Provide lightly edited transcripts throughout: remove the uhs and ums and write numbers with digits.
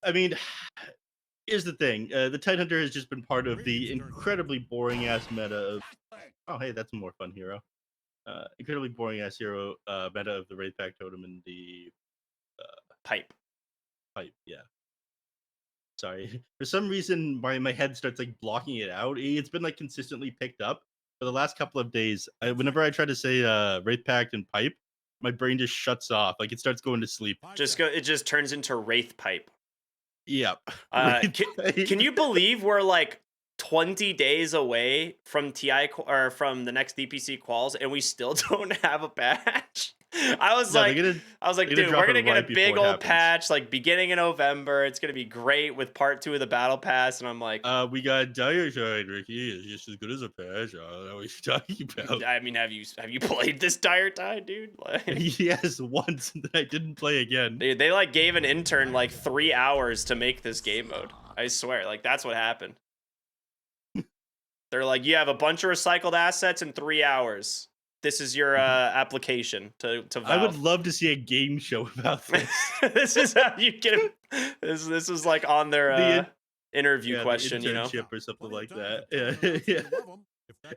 I mean, here's the thing. The Tidehunter has just been part of the incredibly boring ass meta of. Oh, hey, that's a more fun hero. Incredibly boring ass hero meta of the Wraith Pack Totem and the Pipe. pipe. Yeah. Sorry. For some reason, my head starts like blocking it out. It's been like consistently picked up for the last couple of days. Whenever I try to say Wraith Pact and pipe, my brain just shuts off. Like it starts going to sleep. It just turns into Wraith Pipe. Yep. Can you believe we're like 20 days away from or from the next DPC quals and we still don't have a patch? I was No, like, dude, we're gonna get a big old patch like beginning of November. It's gonna be great with part 2 of the battle pass, and I'm like, we got Dire Shine, Ricky. It's just as good as a patch. I don't know what you're talking about. I mean, have you played this Dire Tide, dude? Like, yes, once, and then I didn't play again. they like gave an intern like 3 hours to make this game mode. I swear, like that's what happened. They're like, you have a bunch of recycled assets in 3 hours. This is your application to Valve. I would love to see a game show about this. This is how you get him. This was like on their interview question, the you know, or something like that. Yeah.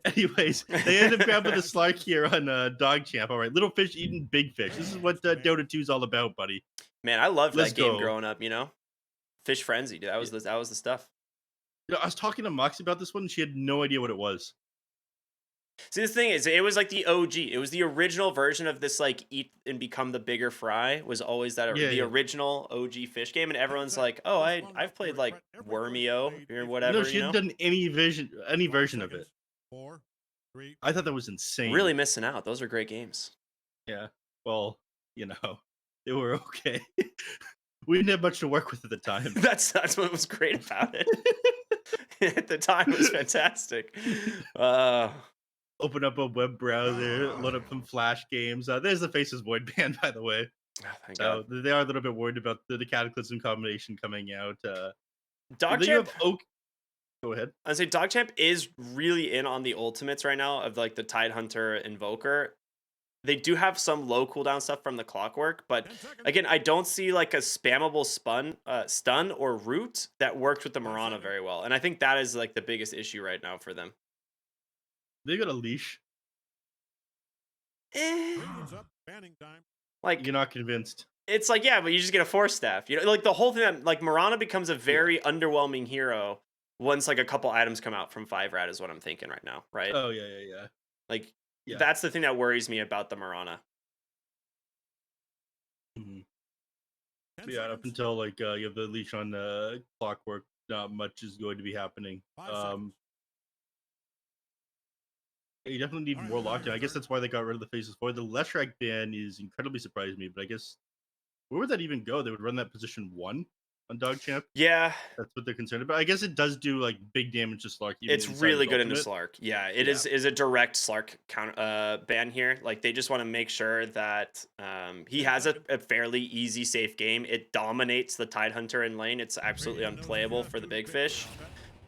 Anyways, they end up grabbing the Slark here on DogChamp. All right, little fish eating big fish. This is what Dota 2 is all about, buddy. Man, I loved that game growing up. You know, Fish Frenzy, dude. That was the stuff. You know, I was talking to Moxie about this one, and she had no idea what it was. See, the thing is, it was like the OG. It was the original version of this, like, eat and become the bigger fry was always that the original OG fish game. And everyone's like, oh, I've played, like, Wormio or whatever. No, she hadn't done any version of it. I thought that was insane. Really missing out. Those are great games. Yeah. Well, you know, they were okay. We didn't have much to work with at the time. That's what was great about it. At the time, it was fantastic. Open up a web browser, load up some Flash games. There's the Faces Void ban, by the way. Oh, so they are a little bit worried about the Cataclysm combination coming out. DogChamp. Go ahead. I'd say DogChamp is really in on the ultimates right now of like the Tidehunter Invoker. They do have some low cooldown stuff from the Clockwork, but again, I don't see like a spammable stun or root that worked with the Mirana very well. And I think that is like the biggest issue right now for them. They got a leash. Like, you're not convinced. It's like, yeah, but you just get a 4-staff. You know, like the whole thing, like Mirana becomes a very underwhelming hero once like a couple items come out from 5RAT is what I'm thinking right now, right? Oh, yeah. Like, that's the thing that worries me about the Mirana. Yeah, up until like you have the leash on Clockwork, not much is going to be happening. You definitely need more lockdown. I guess that's why they got rid of the Faces Void. The Leshrac ban is incredibly surprising me, but I guess where would that even go? They would run that position 1 on DogChamp. Yeah, that's what they're concerned about. I guess it does do like big damage to Slark. It's really good into Slark. Yeah, it is a direct Slark ban here. Like they just want to make sure that he has a fairly easy, safe game. It dominates the Tidehunter in lane. It's absolutely unplayable for the big fish.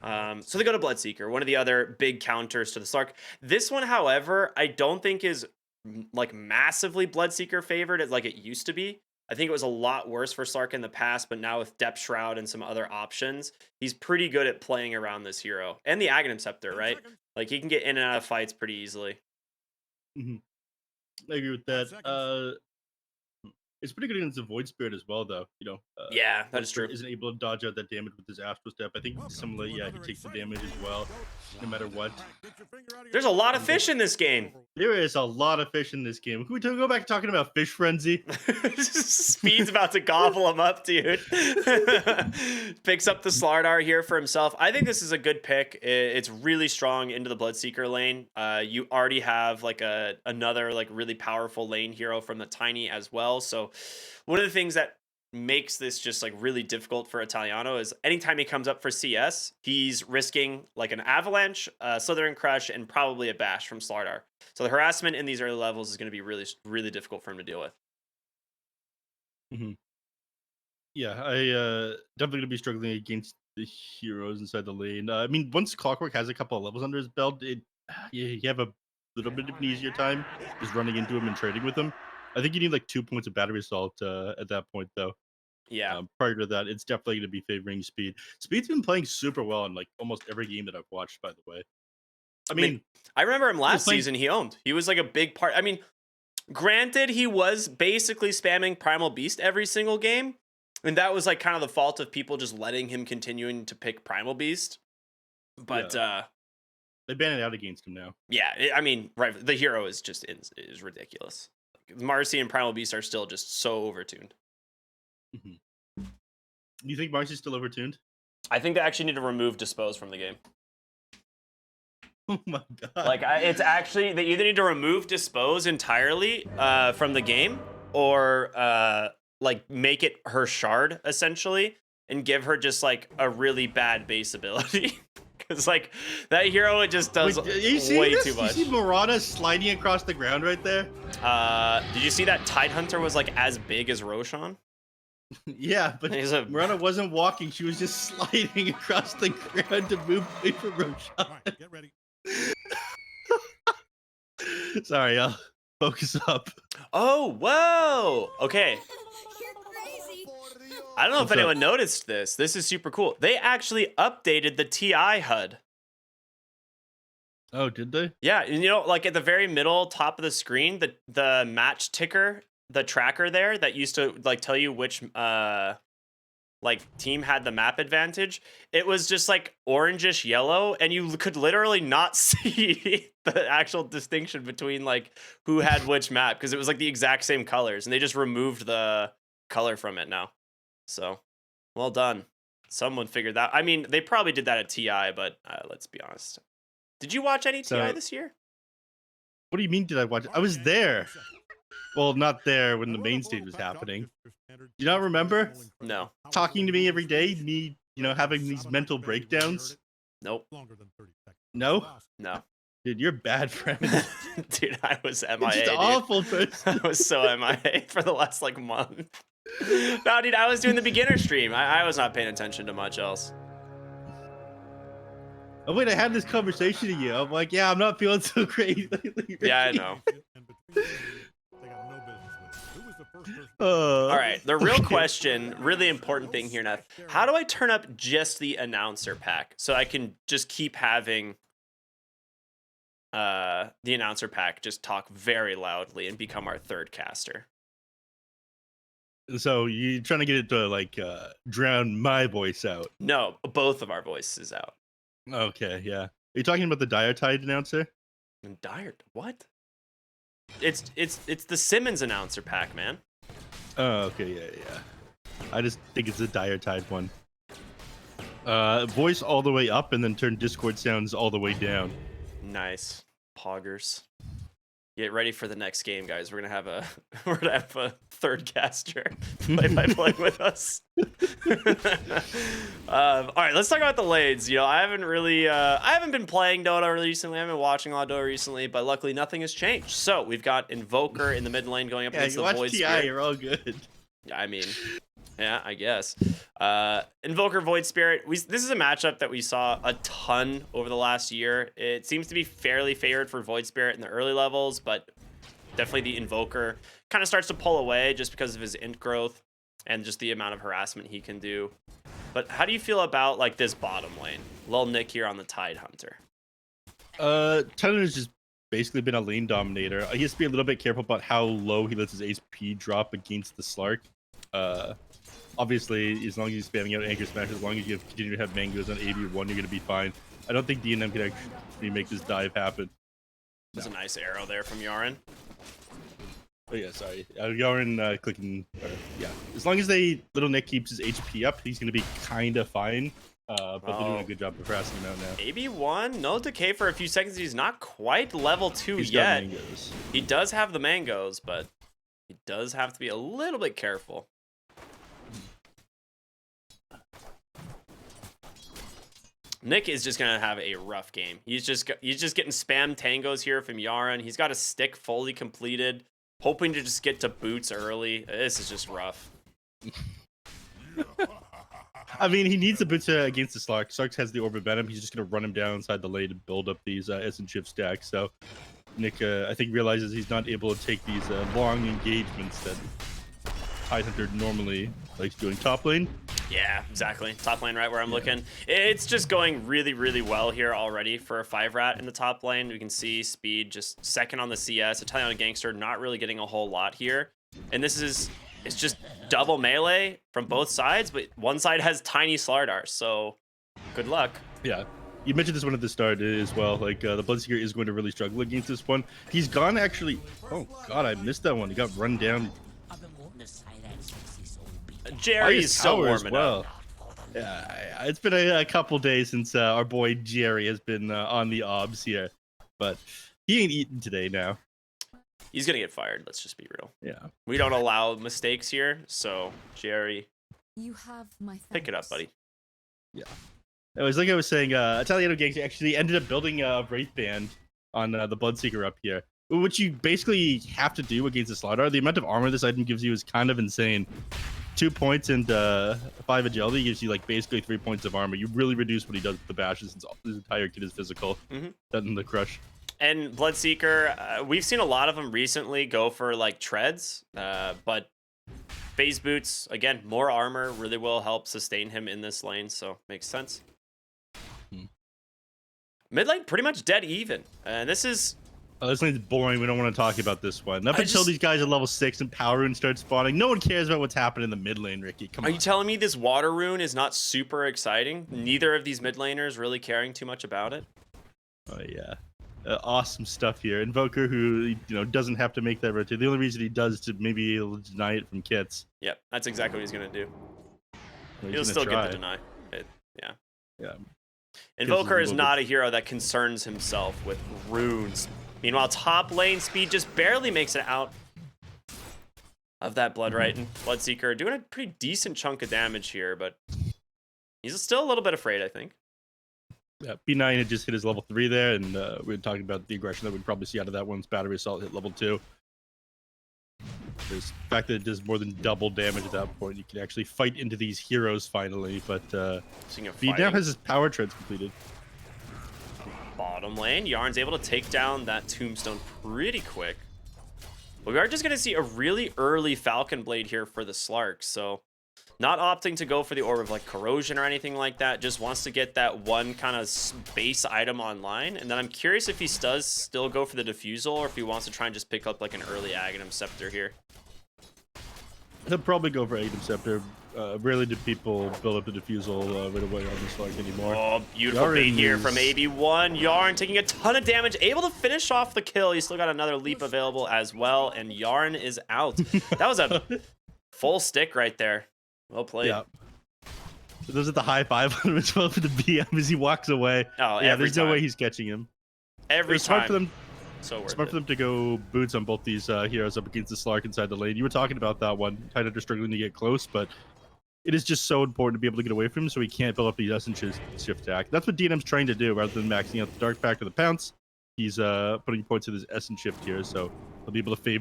So they go to Bloodseeker, one of the other big counters to the Slark. This one, however, I don't think is like massively Bloodseeker favored like it used to be. I think it was a lot worse for Slark in the past, but now with Depth Shroud and some other options, he's pretty good at playing around this hero. And the Aghanim Scepter, right? Like he can get in and out of fights pretty easily. I agree with that. It's pretty good against the Void Spirit as well, though. You know. Yeah, that is true. Isn't able to dodge out that damage with his Astral Step. I think similarly, he takes the damage as well, no matter what. There's a lot of fish in this game. There is a lot of fish in this game. Can we go back to talking about Fish Frenzy? Speed's about to gobble him up, dude. Picks up the Slardar here for himself. I think this is a good pick. It's really strong into the Bloodseeker lane. You already have like another like really powerful lane hero from the Tiny as well. So one of the things that makes this just like really difficult for Italiano is anytime he comes up for CS, he's risking like an Avalanche, Slithering Crush, and probably a Bash from Slardar. So the harassment in these early levels is going to be really, really difficult for him to deal with. Yeah, I definitely going to be struggling against the heroes inside the lane. I mean, once Clockwork has a couple of levels under his belt, you have a little bit of an easier time just running into him and trading with him. I think you need like 2 points of battery assault at that point, though. Yeah. Prior to that, it's definitely going to be favoring Speed. Speed's been playing super well in like almost every game that I've watched, by the way. I mean, I remember him last playing... season. He owned. He was like a big part. I mean, granted, he was basically spamming Primal Beast every single game, and that was like kind of the fault of people just letting him continuing to pick Primal Beast. But they ban it out against him now. Yeah, I mean, right, the hero is just is ridiculous. Like, Marcy and Primal Beast are still just so overtuned. You think Marcy's still overtuned? I think they actually need to remove Dispose from the game. Oh my god! Like, it's actually, they either need to remove Dispose entirely from the game, or like make it her shard essentially, and give her just like a really bad base ability. Because like that hero, it just does way too much. You see Murata sliding across the ground right there? Did you see that Tidehunter was like as big as Roshan? Yeah, but Murata wasn't walking; she was just sliding across the ground to move away from Roshan. All right, get ready. Sorry, I'll focus up. Oh, whoa! Okay. I don't know if anyone noticed this. This is super cool. They actually updated the TI HUD. Oh, did they? Yeah, and you know, like at the very middle top of the screen, the match ticker, the tracker there that used to like tell you which like team had the map advantage, it was just like orangish yellow, and you could literally not see the actual distinction between like who had which map, because it was like the exact same colors, and they just removed the color from it now. So, well done. Someone figured that. I mean, they probably did that at TI, but let's be honest. Did you watch any TI this year? What do you mean, did I watch it? I was there. Well, not there when the main stage was happening. Do you not remember? No. Talking to me every day, me, having these mental breakdowns? Nope. No? No. Dude, you're bad friend. Dude, I was MIA. You're just awful person. I was so MIA for the last like month. No, dude, I was doing the beginner stream. I was not paying attention to much else. Oh wait, I had this conversation with you. I'm like, yeah, I'm not feeling so great lately. Yeah, I know. All right, the real question, really important thing here, Neff. How do I turn up just the announcer pack so I can just keep having the announcer pack just talk very loudly and become our third caster? So you trying to get it to like drown my voice out? No, both of our voices out. Okay, yeah. Are you talking about the Diotide announcer? What? It's the Simmons announcer pack, man. Oh, okay, yeah. I just think it's the Diotide one. Voice all the way up, and then turn Discord sounds all the way down. Nice, poggers. Get ready for the next game, guys. We're gonna have a third caster play with us. All right, let's talk about the lanes. I haven't been playing Dota recently. I haven't been watching a lot of Dota recently, but luckily nothing has changed. So we've got Invoker in the mid lane going up against the Void Spirit. You're all good. I mean, yeah, I guess. Invoker Void Spirit. This is a matchup that we saw a ton over the last year. It seems to be fairly favored for Void Spirit in the early levels, but definitely the Invoker kind of starts to pull away just because of his int growth and just the amount of harassment he can do. But how do you feel about like this bottom lane? Lil Nick here on the Tidehunter. Tidehunter's just basically been a lane dominator. He has to be a little bit careful about how low he lets his HP drop against the Slark. Obviously, as long as he's spamming out Anchor Smash, as long as you continue to have mangoes on 81, you're going to be fine. I don't think DNM can actually make this dive happen. There's a nice arrow there from Yaren. Oh yeah, sorry. Yaren clicking. Yeah, as long as Little Nick keeps his HP up, he's going to be kind of fine. But they're doing a good job of harassing him out now. AB1, no decay for a few seconds. He's not quite level 2 yet. He does have the mangoes, but he does have to be a little bit careful. Nick is just gonna have a rough game. He's just getting spam tangos here from Yaren. He's got a stick fully completed, hoping to just get to boots early. This is just rough. I mean, he needs the boots against the Slark. Slark has the Orb of Venom. He's just gonna run him down inside the lane to build up these S and Chip stacks. So Nick, I think, realizes he's not able to take these long engagements that Tidehunter normally likes doing top lane. Yeah, exactly. Top lane right where I'm looking. It's just going really, really well here already for a 5RAT in the top lane. We can see speed just second on the CS. Italiano Gangster not really getting a whole lot here. And this is, it's just double melee from both sides, but one side has tiny Slardar, so good luck. Yeah. You mentioned this one at the start as well. Like, the Bloodseeker is going to really struggle against this one. He's gone actually. Oh, God, I missed that one. He got run down. Jerry is so warming up. Yeah, it's been a couple days since our boy Jerry has been on the obs here. But he ain't eating today now. He's going to get fired. Let's just be real. Yeah. We don't allow mistakes here. So, Jerry, you have my pick it up, buddy. Yeah. It was like I was saying, Italiano Gangster actually ended up building a Wraith Band on the Bloodseeker up here, which you basically have to do against the Slardar. The amount of armor this item gives you is kind of insane. 2 points and 5 agility gives you like basically 3 points of armor. You really reduce what he does with the bashes since his entire kit is physical. That and the crush. And Bloodseeker, we've seen a lot of them recently go for like treads, but phase boots, again, more armor really will help sustain him in this lane, so makes sense. Mid lane pretty much dead even, and this is... Oh, this lane's boring. We don't want to talk about this one. Up until these guys are level 6 and Power Rune starts spawning, no one cares about what's happening in the mid lane, Ricky. Come on. Are you telling me this Water Rune is not super exciting? Neither of these mid laners really caring too much about it? Oh, yeah. Awesome stuff here. Invoker, who doesn't have to make that rotate. The only reason he does is to maybe deny it from kits. Yep, that's exactly what he's going to do. Well, He'll still get the deny. Yeah. Invoker is not a hero that concerns himself with runes. Meanwhile, top lane speed just barely makes it out of that Blood Right, and Bloodseeker doing a pretty decent chunk of damage here, but he's still a little bit afraid, I think. Yeah, B9 had just hit his level 3 there, and we were talking about the aggression that we'd probably see out of that once Battery Assault hit level 2. There's the fact that it does more than double damage at that point. You can actually fight into these heroes finally, but B now has his power treads completed. Bottom lane, Yarn's able to take down that tombstone pretty quick. We are just going to see a really early Falcon Blade here for the Slark, so not opting to go for the Orb of like Corrosion or anything like that, just wants to get that one kind of base item online. And then I'm curious if he does still go for the Diffusal or if he wants to try and just pick up like an early Aghanim Scepter here. He'll probably go for Aghanim Scepter. Rarely do people build up the Diffusal right away on this Slark anymore. Oh, beautiful bait here from AB1. Yarn taking a ton of damage, able to finish off the kill. He's still got another leap available as well, and Yarn is out. That was a full stick right there. Well played. Yeah. Those are the high five on him as well for the BM as he walks away. Oh, yeah, there's no way he's catching him. Every it's time. Smart for them. So worth smart it. for them to go boots on both these heroes up against the Slark inside the lane. You were talking about that one. Tidehunter struggling to get close, but it is just so important to be able to get away from him so he can't build up the Essence Shift attack. That's what DNM's trying to do rather than maxing out the Dark Pact or the Pounce. He's putting points in his Essence Shift here, so he'll be able to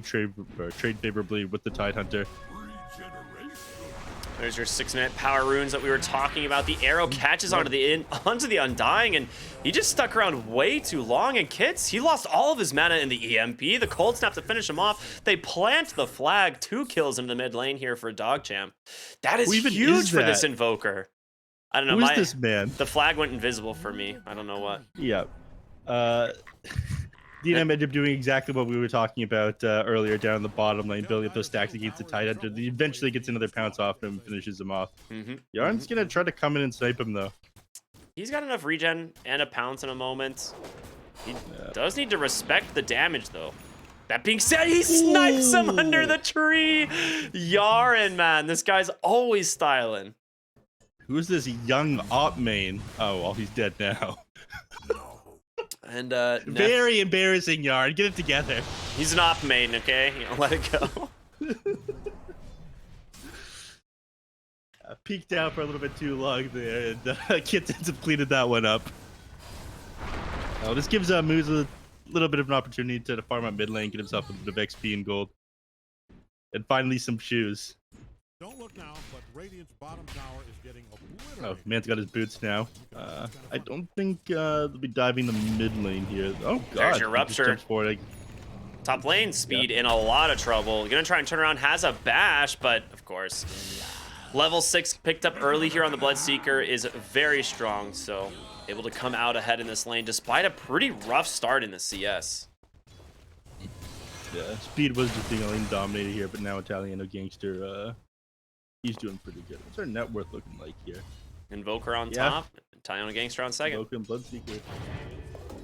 trade favorably with the Tidehunter. There's your 6-minute power runes that we were talking about. The arrow catches onto the Undying, and he just stuck around way too long. And Kits, he lost all of his mana in the EMP. The Cold Snap to finish him off. They plant the flag. 2 kills into the mid lane here for DogChamp. That is huge for this Invoker. I don't know. Who is this man? The flag went invisible for me. I don't know what. Yeah. DNM ended up doing exactly what we were talking about earlier down in the bottom lane, building up those stacks against the Tidehunter. He eventually gets another pounce off him and finishes him off. Yarn's going to try to come in and snipe him, though. He's got enough regen and a pounce in a moment. He does need to respect the damage, though. That being said, he snipes him under the tree. Yarn, man. This guy's always styling. Who's this young op main? Oh, well, he's dead now. And very embarrassing, Yarn. Get it together. He's an op main, okay? You know, let it go. Peeked out for a little bit too long there, and Kit ends up cleaning that one up. Oh, this gives Moose a little bit of an opportunity to farm out mid lane, get himself a bit of XP and gold. And finally some shoes. Don't look now, but Radiant's bottom tower is getting obliterated. Oh, man's got his boots now. I don't think they'll be diving the mid lane here. Oh god, There's your he just rupture. jumps forward. Top lane speed in a lot of trouble. Gonna try and turn around, has a bash, but of course, level 6 picked up early here on the Bloodseeker is very strong, so able to come out ahead in this lane despite a pretty rough start in the CS. Yeah, speed was just being lane dominated here, but now Italiano Gangster, he's doing pretty good. What's our net worth looking like here? Invoker on top, Italiano Gangster on second. Invoker and Bloodseeker.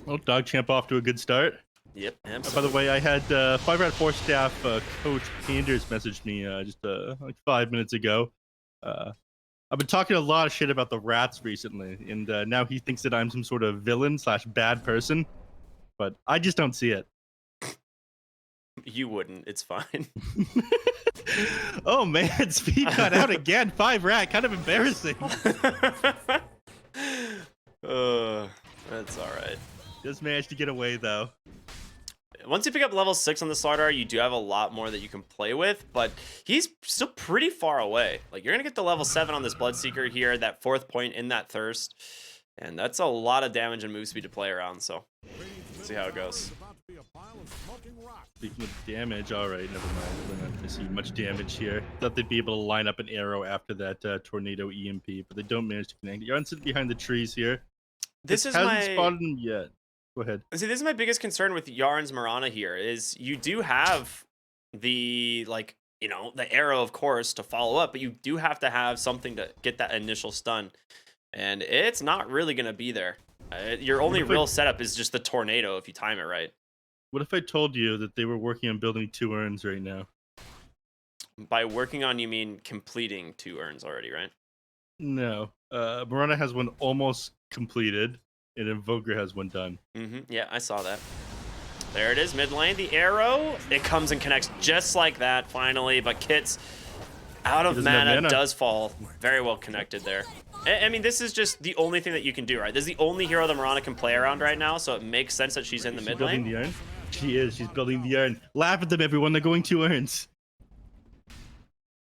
Well, DogChamp off to a good start. Yep, By the way, I had 5RATFORCESTAFF Coach Panders messaged me just like 5 minutes ago. I've been talking a lot of shit about the rats recently, and now he thinks that I'm some sort of villain / bad person, but I just don't see it. You wouldn't. It's fine. Oh man, speed cut out again. 5RAT, kind of embarrassing. That's all right. Just managed to get away though. Once you pick up level 6 on the Slardar, you do have a lot more that you can play with, but he's still pretty far away. Like, you're gonna get to level 7 on this Bloodseeker here, that 4th point in that Thirst, and that's a lot of damage and move speed to play around, so let's see how it goes. Speaking of damage, alright, never mind. We're not gonna see much damage here. Thought they'd be able to line up an arrow after that tornado EMP, but they don't manage to connect. Yarn sitting behind the trees here. This is hasn't my... spotted him yet. Go ahead. See, this is my biggest concern with Yarn's Mirana here, is you do have the, like, you know, the arrow, of course, to follow up, but you do have to have something to get that initial stun, and it's not really going to be there. Your only real setup is just the tornado if you time it right. What if I told you that they were working on building 2 urns right now? By working on, you mean completing 2 urns already, right? No. Mirana has one almost completed, and Invoker has one done. Yeah, I saw that. There it is, mid lane. The arrow, it comes and connects just like that, finally. But Kit's out of mana, does fall. Very well connected there. I mean, this is just the only thing that you can do, right? This is the only hero that Mirana can play around right now, so it makes sense that she's in the mid lane. Building the urn? She is. She's building the urn. Laugh at them, everyone. They're going 2 urns.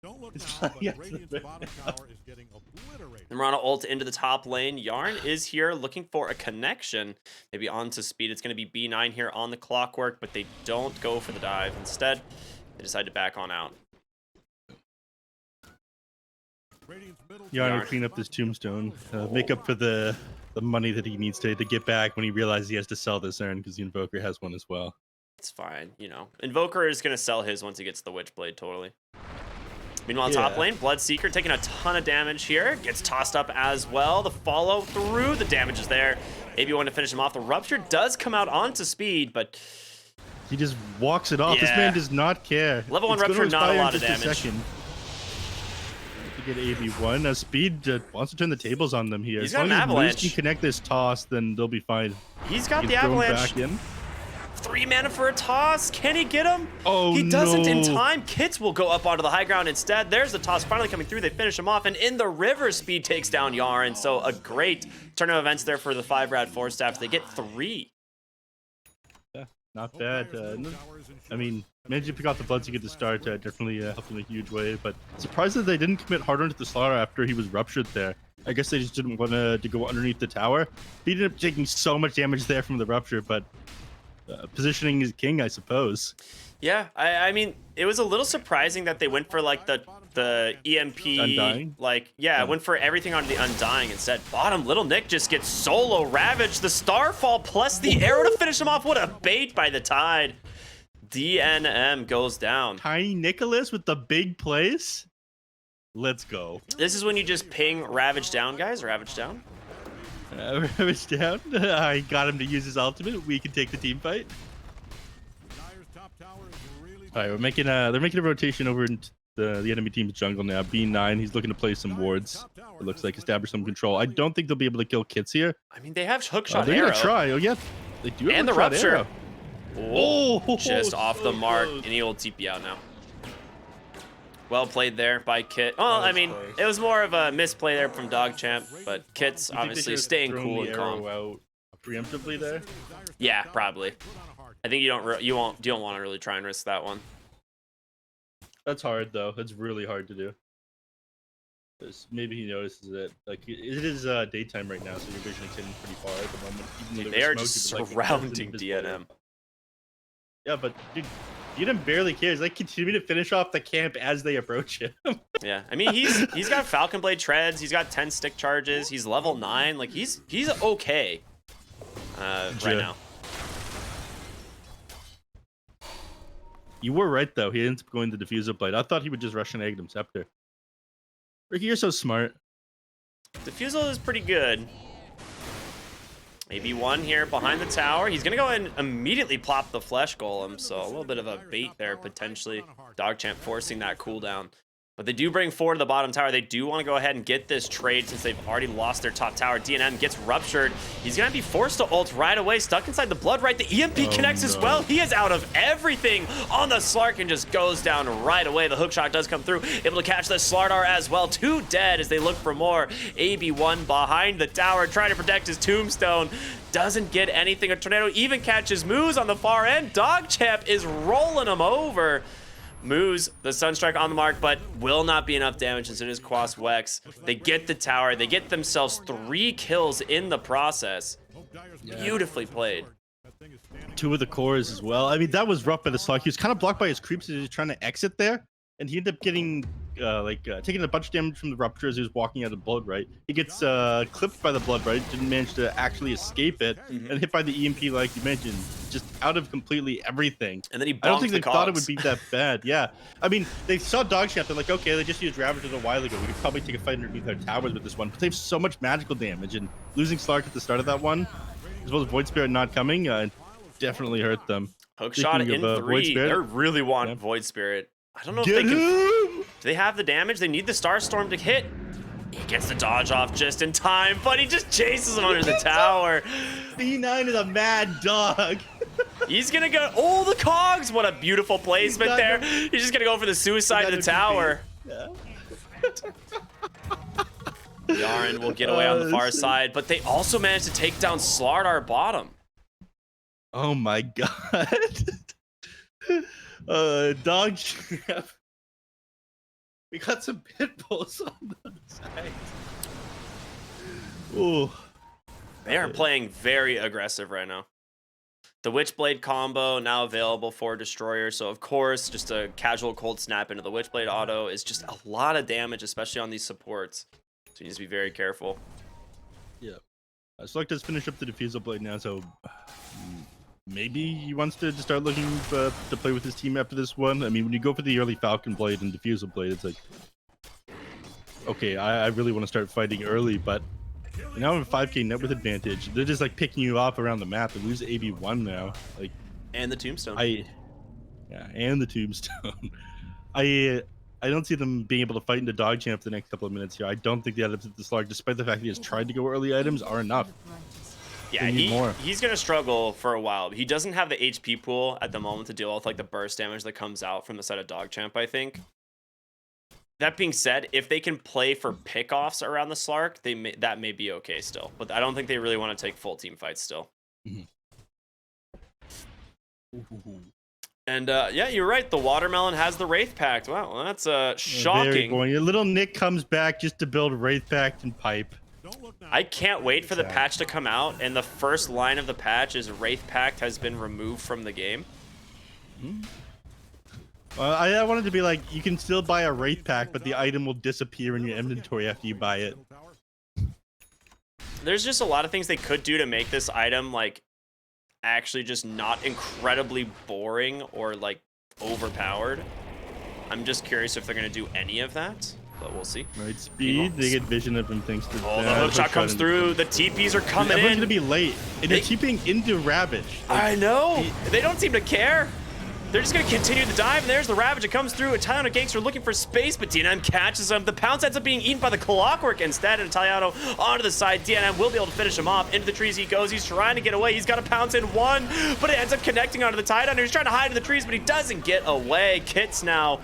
Don't look now, but Radiant's bottom tower is getting obliterated. Mirana ult into the top lane. Yarn is here looking for a connection. Maybe onto speed. It's going to be B9 here on the clockwork, but they don't go for the dive. Instead, they decide to back on out. Yarn will clean up this tombstone, make up for the money that he needs to get back when he realizes he has to sell this urn because the Invoker has one as well. It's fine, you know. Invoker is going to sell his once he gets the Witchblade, totally. Meanwhile, top lane, Bloodseeker taking a ton of damage here. Gets tossed up as well. The follow through, the damage is there. AB wanted to finish him off. The Rupture does come out onto speed, but... he just walks it off. Yeah. This man does not care. Level 1 Rupture, not a lot of damage. To get AB1. Speed wants to turn the tables on them here. He's as got long an as avalanche. Moose can connect this toss, then they'll be fine. He's got the avalanche. Back in. 3 mana for a toss. Can he get him? Oh, he doesn't in no. time. Kits will go up onto the high ground instead. There's the toss finally coming through. They finish him off, and in the river, Speed takes down Yarn. So a great turn of events there for the 5RATFORCESTAFF. They get 3. Yeah, not bad. I mean, managing to pick off the Bloodseeker at the start definitely helped in a huge way, but surprised that they didn't commit harder into the slaughter after he was ruptured there. I guess they just didn't want to go underneath the tower. He ended up taking so much damage there from the rupture, but positioning is king, I suppose. Yeah, I mean, it was a little surprising that they went for like the EMP, Undying? like, yeah, went for everything onto the Undying instead. Bottom, Little Nick just gets solo ravaged. The Starfall plus the arrow to finish him off. What a bait by the Tide. DNM goes down. Tiny Nicholas with the big place. Let's go. This is when you just ping Ravage down, guys. Ravage down. Ravage down. I got him to use his ultimate. We can take the team fight. All right, we're making they're making a rotation over into the enemy team's jungle now. B9, he's looking to play some wards. It looks like establish some control. I don't think they'll be able to kill Kits here. I mean, they have hookshot they're arrow. Gonna try. Oh yeah, they do. Have and the rupture. Rupture. Oh, just off so the mark, close. and he will TP out now. Well played there by Kit. Well, I mean, it was more of a misplay there from DogChamp, but Kit's obviously staying cool and calm. Out preemptively there. Yeah, probably. I think you don't want to really try and risk that one. That's hard though. It's really hard to do. Maybe he notices it. Like it is daytime right now, so your vision is hitting pretty far at the moment. Even though They are just surrounding DNM. Yeah, but dude, Eden barely cares. They continue to finish off the camp as they approach him. Yeah, I mean he's got Falcon Blade treads. He's got 10 stick charges. He's level 9. Like he's okay right now. You were right though. He ends up going to Diffuser Blade. I thought he would just rush an Aghanim Scepter. Ricky, you're so smart. Diffusal is pretty good. Maybe one here behind the tower. He's gonna go and immediately plop the Flesh Golem, so a little bit of a bait there potentially. DogChamp forcing that cooldown. But they do bring 4 to the bottom tower. They do want to go ahead and get this trade since they've already lost their top tower. DNM gets ruptured. He's going to be forced to ult right away, stuck inside the Blood Right. The EMP connects as well. He is out of everything on the Slark and just goes down right away. The hookshot does come through, able to catch the Slardar as well. 2 dead as they look for more. AB1 behind the tower, trying to protect his tombstone. Doesn't get anything. A tornado even catches Moose on the far end. DogChamp is rolling him over. Moose, the Sunstrike on the mark, but will not be enough damage as it is Quas Wex. They get the tower. They get themselves 3 kills in the process. Beautifully played. 2 of the cores as well. I mean, that was rough by the Slark. He was kind of blocked by his creeps as he was trying to exit there. And he ended up getting, taking a bunch of damage from the rupture as he was walking out of Blood Right. He gets clipped by the Blood Right, didn't manage to actually escape it, and hit by the EMP like you mentioned, just out of completely everything. And then he I don't think the they thought it would be that bad. Yeah. I mean, they saw DogChamp, they're like, okay, they just used Ravagers a while ago. We could probably take a fight underneath our towers with this one. But they have so much magical damage, and losing Slark at the start of that one, as well as Void Spirit not coming, definitely hurt them. Hookshot in 3. They really want Void Spirit. I don't know if they can. Do they have the damage? They need the Starstorm to hit. He gets the dodge off just in time, but he just chases him under the tower. B9 is a mad dog. He's gonna go. Oh, the cogs! What a beautiful placement there. He's just gonna go for the suicide of the tower. Yeah. Yaren will get away on the far side, but they also managed to take down Slardar bottom. Oh my god. DogChamp. We got some pit bulls on the side. Ooh. They are playing very aggressive right now. The Witchblade combo now available for Destroyer. So of course, just a casual cold snap into the Witchblade auto is just a lot of damage, especially on these supports. So you need to be very careful. Yeah. Slark does finish up the Diffusal Blade now, so maybe he wants to start looking to play with his team after this one. I mean, when you go for the early Falcon Blade and Diffusal Blade, it's like, okay, I really want to start fighting early, but now I'm a 5k net with advantage. They're just like picking you off around the map and lose AB1 now. Like, and the Tombstone. Yeah, and the Tombstone. I don't see them being able to fight into DogChamp the next couple of minutes here. I don't think the items at the Slark, despite the fact that he has tried to go early items, are enough. Yeah, he's going to struggle for a while. He doesn't have the HP pool at the moment to deal with like the burst damage that comes out from the side of DogChamp, I think. That being said, if they can play for pickoffs around the Slark, that may be okay still. But I don't think they really want to take full team fights still. And yeah, you're right. The Watermelon has the Wraith Pact. Wow, well, that's shocking. Very boring. Little Nick comes back just to build Wraith Pact and pipe. I can't wait for the patch to come out, and the first line of the patch is Wraith Pact has been removed from the game. I wanted to be like, you can still buy a Wraith Pack, but the item will disappear in your inventory after you buy it. There's just a lot of things they could do to make this item like actually just not incredibly boring or like overpowered. I'm just curious if they're gonna do any of that, but we'll see. Right, speed, they get vision of them thanks to the hookshot comes through, the TPs are coming Everyone's in. Gonna be late, and they're TPing into Ravage. Like, I know, they don't seem to care. They're just going to continue the dive, and there's the Ravage. It comes through. Italiano Gangster looking for space, but DNM catches him. The Pounce ends up being eaten by the Clockwork instead, and Italiano onto the side. DNM will be able to finish him off. Into the trees he goes. He's trying to get away. He's got a Pounce in 1, but it ends up connecting onto the Tidehunter. He's trying to hide in the trees, but he doesn't get away. Kit's now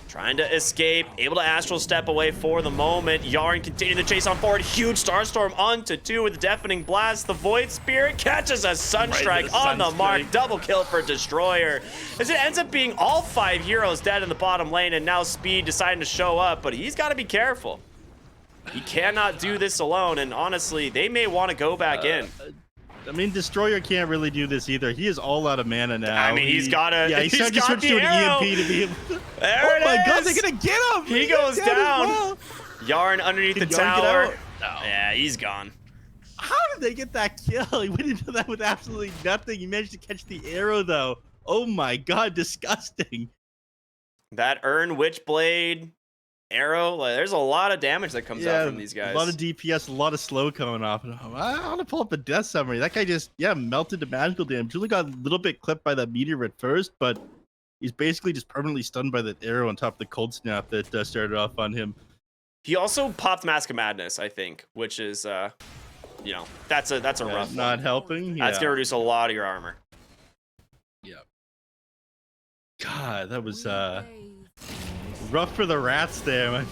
trying to escape, able to Astral Step away for the moment. Yaren continuing the chase on forward. Huge Starstorm onto 2 with a Deafening Blast. The Void Spirit catches a Sunstrike on the mark. Double kill for Destroyer. As it ends up being all 5 heroes dead in the bottom lane, and now Speed deciding to show up, but he's got to be careful. He cannot do this alone, and honestly, they may want to go back in. I mean, Destroyer can't really do this either. He is all out of mana now. I mean, he's got a. Yeah, he's started to got switch the to an arrow. EMP to be able to... There Oh my god, is. they're gonna get him! He goes down. Well. Yarn underneath the Did Yarn get tower. out? No. Yeah, he's gone. How did they get that kill? He went into that with absolutely nothing. He managed to catch the arrow, though. Oh my god, disgusting. That Urn Witchblade arrow, like, there's a lot of damage that comes out from these guys. A lot of DPS, a lot of slow coming off. I want to pull up a death summary. That guy just, melted to magical damage. Only got a little bit clipped by that meteor at first, but he's basically just permanently stunned by that arrow on top of the cold snap that started off on him. He also popped Mask of Madness, I think, which is, you know, that's a rough Not one. helping. That's gonna reduce a lot of your armor. Yeah. God, that was rough for the rats there, man.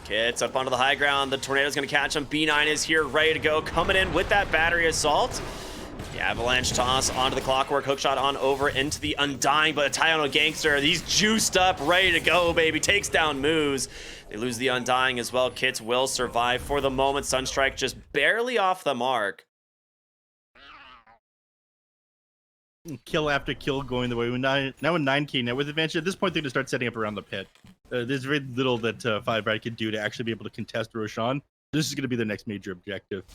Kits up onto the high ground. The tornado's gonna catch him. B9 is here, ready to go, coming in with that battery assault. The avalanche toss onto the clockwork, hookshot on over into the Undying, but a Tyono Gangster, he's juiced up, ready to go, baby. Takes down Moose. They lose the Undying as well. Kits will survive for the moment. Sunstrike just barely off the mark. Kill after kill going the way. Now in 9K net with advantage. At this point, they're going to start setting up around the pit. There's very little that 5RAT can do to actually be able to contest Roshan. This is going to be their next major objective.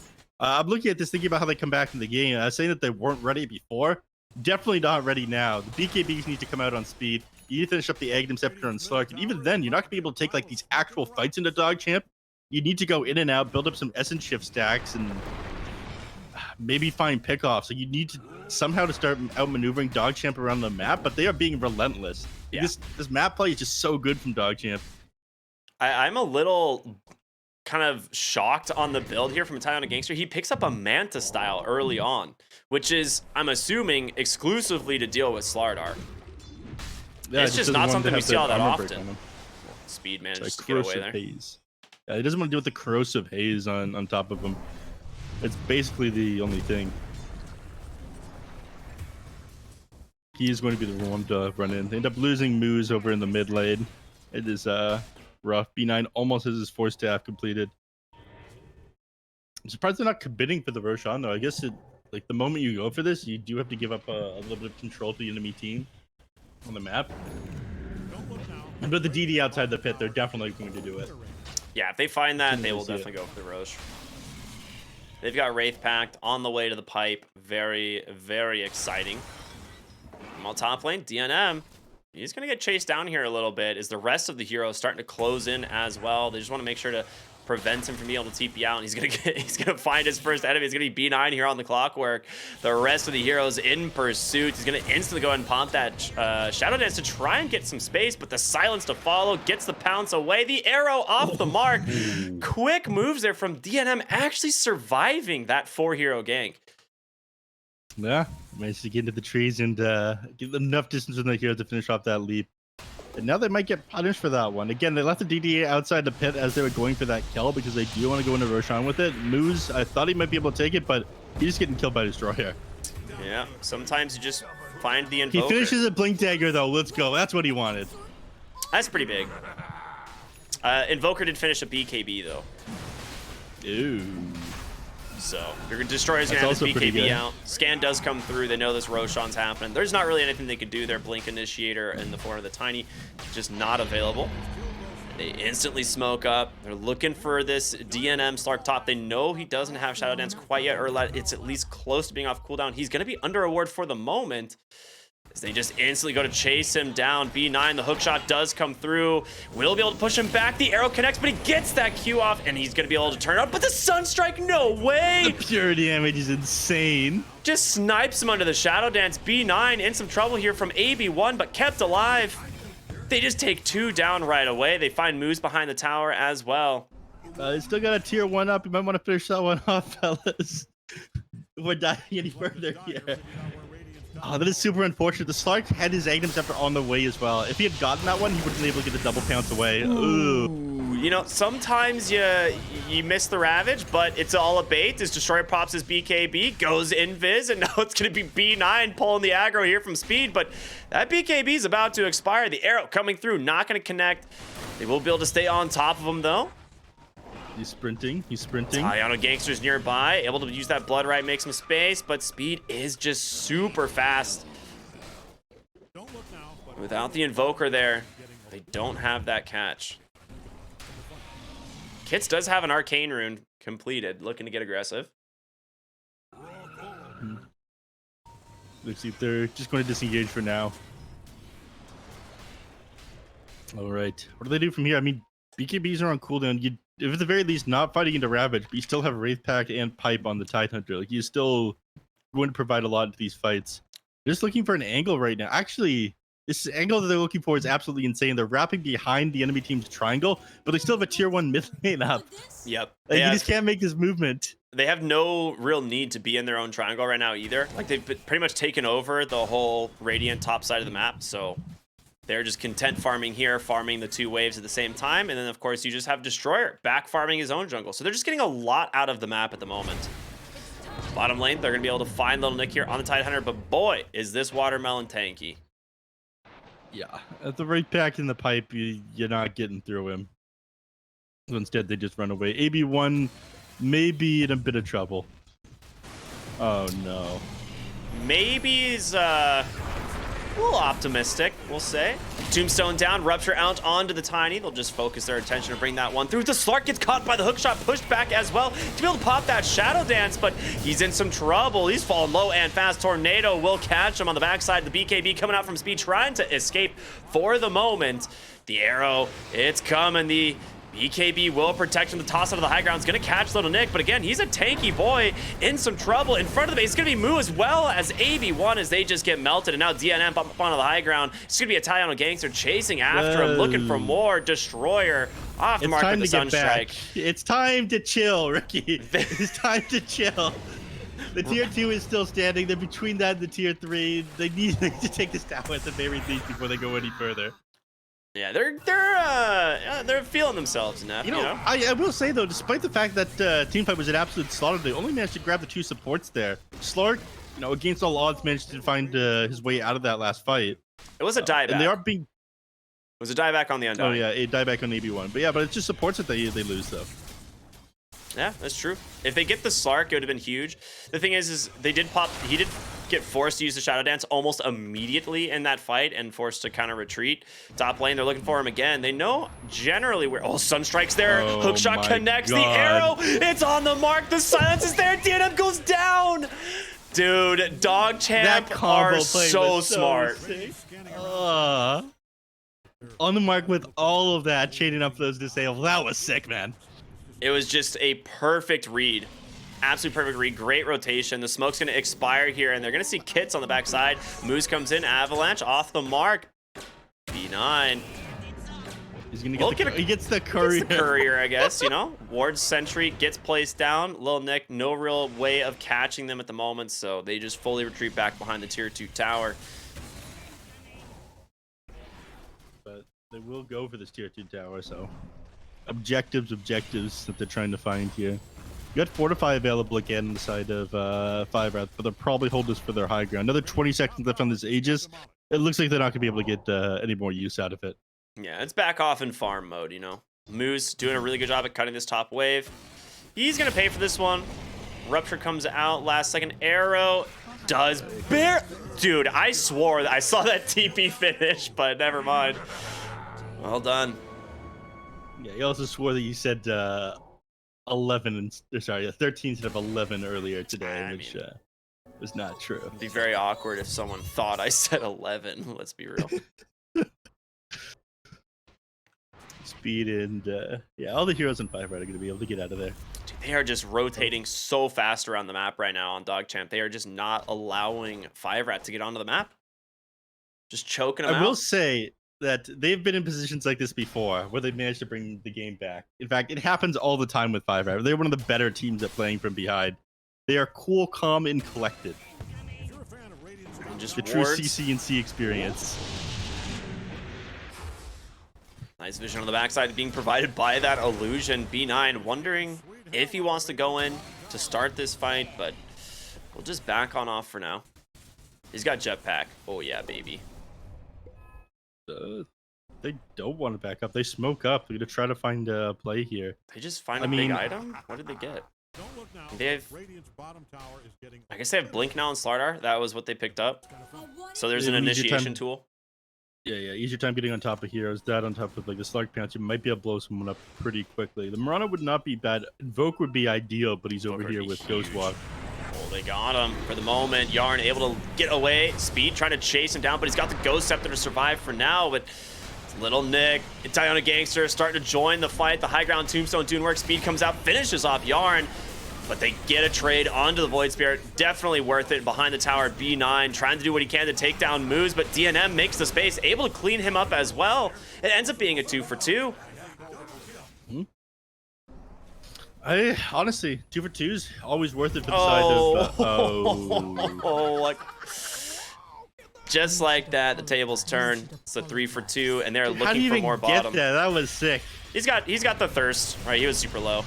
I'm looking at this, thinking about how they come back in the game. I was saying that they weren't ready before. Definitely not ready now. The BKBs need to come out on speed. You need to finish up the Aghanim Scepter and Slark. And even then, you're not going to be able to take like these actual fights into DogChamp. You need to go in and out, build up some Essence Shift stacks, and maybe find pickoffs. So you need to somehow to start outmaneuvering DogChamp around the map, but they are being relentless. Yeah. This map play is just so good from DogChamp. I'm a little kind of shocked on the build here from Tyono Gangster. He picks up a Manta style early on, which is, I'm assuming, exclusively to deal with Slardar. Yeah, it's just not something we see all that often. Speed manages to get away there. Haze. Yeah, he doesn't want to deal with the corrosive haze on top of him. It's basically the only thing. He is going to be the one to run in. They end up losing Moose over in the mid lane. It is rough. B9 almost has his 4-staff completed. I'm surprised they're not committing for the Roshan, though. I guess like the moment you go for this, you do have to give up a little bit of control to the enemy team on the map. But the DD outside the pit, they're definitely going to do it. Yeah, if they find that, they will definitely go for the Roche. They've got Wraith Pact on the way to the pipe. Very, very exciting. Well, top lane, DNM. He's going to get chased down here a little bit. Is the rest of the heroes starting to close in as well? They just want to make sure to prevent him from being able to TP out. And he's gonna find his first enemy. It's going to be B9 here on the clockwork. The rest of the heroes in pursuit. He's going to instantly go ahead and pump that Shadow Dance to try and get some space, but the silence to follow gets the pounce away. The arrow off the mark. Quick moves there from DNM, actually surviving that 4-hero gank. Yeah, managed to get into the trees and get enough distance from the hero to finish off that leap. And now they might get punished for that one. Again, they left the DDA outside the pit as they were going for that kill because they do want to go into Roshan with it. Moose, I thought he might be able to take it, but he's just getting killed by Destroyer. Yeah, sometimes you just find the Invoker. He finishes a Blink Dagger, though. Let's go. That's what he wanted. That's pretty big. Invoker did finish a BKB, though. Ooh. So your Destroyer's gonna have his BKB out. Scan does come through. They know this Roshan's happening. There's not really anything they could do there. Blink Initiator in the form of the Tiny, just not available. They instantly smoke up. They're looking for this DNM Slark top. They know he doesn't have Shadow Dance quite yet, or it's at least close to being off cooldown. He's gonna be under a ward for the moment. As they just instantly go to chase him down. B9, the hookshot does come through. Will be able to push him back. The arrow connects, but he gets that Q off, and he's going to be able to turn up. But the Sunstrike, no way! The pure damage is insane. Just snipes him under the Shadow Dance. B9 in some trouble here from AB1, but kept alive. They just take 2 down right away. They find Moose behind the tower as well. Still got a tier 1 up. You might want to finish that one off, fellas. Before diving any further here. Oh, that is super unfortunate. The Slark had his Aghanim Scepter on the way as well. If he had gotten that one, he would have been able to get the double pounce away. Ooh. You know, sometimes you miss the Ravage, but it's all a bait. As Destroyer pops his BKB, goes invis, and now it's going to be B9 pulling the aggro here from Speed, but that BKB is about to expire. The arrow coming through, not going to connect. They will be able to stay on top of him, though. He's sprinting. He's sprinting. Tayano Gangster's nearby, able to use that blood right, make some space, but speed is just super fast. Without the Invoker there, they don't have that catch. Kits does have an Arcane Rune completed, looking to get aggressive. Let's see if they're just going to disengage for now. All right. What do they do from here? I mean, BKBs are on cooldown. You, if at the very least, not fighting into Ravage, but you still have Wraith Pact and Pipe on the Tidehunter. Like, you're still going to provide a lot into these fights. They're just looking for an angle right now. Actually, this angle that they're looking for is absolutely insane. They're wrapping behind the enemy team's triangle, but they still have a tier 1 mid lane up. Yep. Like, you just can't make this movement. They have no real need to be in their own triangle right now either. Like, they've pretty much taken over the whole Radiant top side of the map, so they're just content farming here, farming the 2 waves at the same time, and then of course you just have Destroyer back farming his own jungle. So they're just getting a lot out of the map at the moment. Bottom lane, they're gonna be able to find Little Nick here on the Tidehunter, but boy, is this Watermelon tanky. Yeah, at the Wraith Pact in the Pipe, you're not getting through him. So instead, they just run away. AB1 may be in a bit of trouble. Oh no. Maybe he's a little optimistic, we'll say. Tombstone down, Rupture out onto the Tiny. They'll just focus their attention to bring that one through. The Slark gets caught by the hookshot, pushed back as well to be able to pop that Shadow Dance, but he's in some trouble. He's falling low and fast. Tornado will catch him on the backside. The BKB coming out from speed, trying to escape for the moment. The arrow, it's coming. The BKB will protect him. The toss out of the high ground is going to catch Little Nick, but again, he's a tanky boy in some trouble. In front of the base, it's going to be Moo as well as AB1 as they just get melted, and now DNM up onto the high ground. It's going to be a Tayano Gangster chasing after him, looking for more. Destroyer off the mark with the Sunstrike. It's time to chill, Ricky. It's time to chill. The tier 2 is still standing. They're between that and the tier 3. They need to take this down at the very least before they go any further. Yeah, they're feeling themselves enough. You know? I will say though, despite the fact that Teamfight was an absolute slaughter, they only managed to grab the 2 supports there. Slark, you know, against all odds, managed to find his way out of that last fight. It was a dieback. And they are being. It was a dieback on the Undying. Oh yeah, a dieback on AB1. But yeah, but it's just supports that they lose though. Yeah, that's true. If they get the Slark, it would have been huge. The thing is he did get forced to use the Shadow Dance almost immediately in that fight and forced to kind of retreat. Top lane, they're looking for him again. They know generally where... Oh, Sunstrike's there. Oh, Hookshot connects. God. The arrow. It's on the mark. The silence is there. DNM goes down. Dude, DogChamp are so smart. On the mark with all of that, chaining up those disables. That was sick, man. It was just a perfect read. Absolute perfect read. Great rotation. The smoke's going to expire here, and they're going to see Kits on the backside. Moose comes in. Avalanche off the mark. B9. He's going to get he gets the courier. He gets the courier, I guess, you know. Ward's sentry gets placed down. Lil Nick, no real way of catching them at the moment, so they just fully retreat back behind the tier 2 tower. But they will go for this tier 2 tower, so... Objectives that they're trying to find here. You got Fortify available again on the side of 5RATF, but they'll probably hold this for their high ground. Another 20 seconds left on this Aegis. It looks like they're not going to be able to get any more use out of it. Yeah, it's back off in farm mode, you know. Moose doing a really good job at cutting this top wave. He's going to pay for this one. Rupture comes out last second. Arrow does bear. Dude, I swore that I saw that TP finish, but never mind. Well done. Yeah, he also swore that you said 13 instead of 11 earlier today, which was not true. It'd be very awkward if someone thought I said 11. Let's be real. Speed and yeah, all the heroes in 5RATF are going to be able to get out of there. Dude, they are just rotating so fast around the map right now on DogChamp. They are just not allowing 5RATF to get onto the map. Just choking them out. I will say that they've been in positions like this before where they've managed to bring the game back. In fact, it happens all the time with 5RATF. They're one of the better teams at playing from behind. They are cool, calm, and collected. And just the true CC&C experience. Nice vision on the backside being provided by that illusion. B9 wondering if he wants to go in to start this fight, but we'll just back on off for now. He's got jetpack. Oh yeah, baby. They don't want to back up. They smoke up. They're gonna try to find a play here. They just find a big item. What did they get? They have. I guess they have Blink now and Slardar. That was what they picked up. So there's an initiation tool. Yeah, easier time getting on top of heroes. That on top of like the Slark Pants, you might be able to blow someone up pretty quickly. The Mirana would not be bad. Invoke would be ideal, but he's over here with Ghostwalk. Oh, they got him for the moment. Yarn able to get away. Speed trying to chase him down, but he's got the Ghost Scepter to survive for now. But Little Nick, Italiana Gangster starting to join the fight. The high ground Tombstone Dune work. Speed comes out, finishes off Yarn. But they get a trade onto the Void Spirit. Definitely worth it. Behind the tower, B9 trying to do what he can to take down Moose, but DNM makes the space, able to clean him up as well. It ends up being a 2 for 2. I honestly, 2 for 2's always worth it for the side of like just like that, the tables turn. It's a 3 for 2, and they're looking for more bottom. That was sick. He's got the thirst, right? He was super low.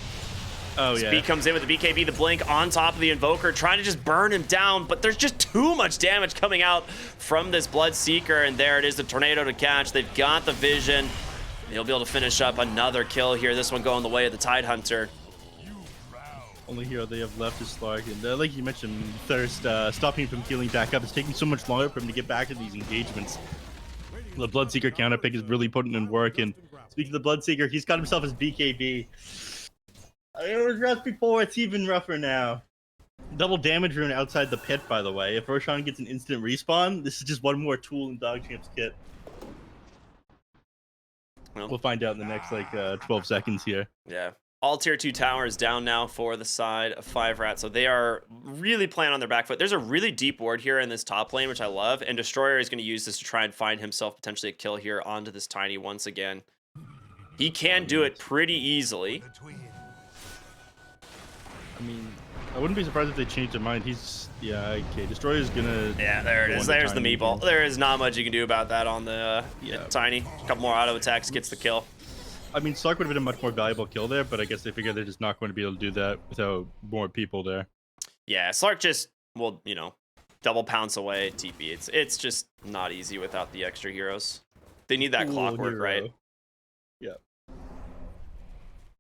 Oh, yeah. Speed comes in with the BKB, the Blink on top of the Invoker, trying to just burn him down, but there's just too much damage coming out from this Blood Seeker, and there it is, the Tornado to catch. They've got the vision. They'll be able to finish up another kill here. This one going the way of the Tidehunter. Only hero they have left is Slark, and like you mentioned, Thirst, stopping him from healing back up. It's taking so much longer for him to get back to these engagements. The Bloodseeker counter pick is really putting in work, and speaking of the Bloodseeker, he's got himself his BKB. It was rough before, it's even rougher now. Double damage rune outside the pit, by the way. If Roshan gets an instant respawn, this is just one more tool in DogChamp's kit. Well, we'll find out in the next, like, 12 seconds here. Yeah. All tier 2 towers down now for the side of 5RAT, so they are really playing on their back foot. There's a really deep ward here in this top lane, which I love, and Destroyer is going to use this to try and find himself potentially a kill here onto this Tiny once again. He can do it pretty easily. I mean, I wouldn't be surprised if they changed their mind. Yeah, okay, Destroyer's gonna... Yeah, there it is. There's the meatball. There is not much you can do about that on the Tiny. A couple more auto attacks, gets the kill. I mean, Slark would have been a much more valuable kill there, but I guess they figure they're just not going to be able to do that without more people there. Yeah, Slark just will, you know, double pounce away TP. It's just not easy without the extra heroes. They need that clockwork, right? Yeah.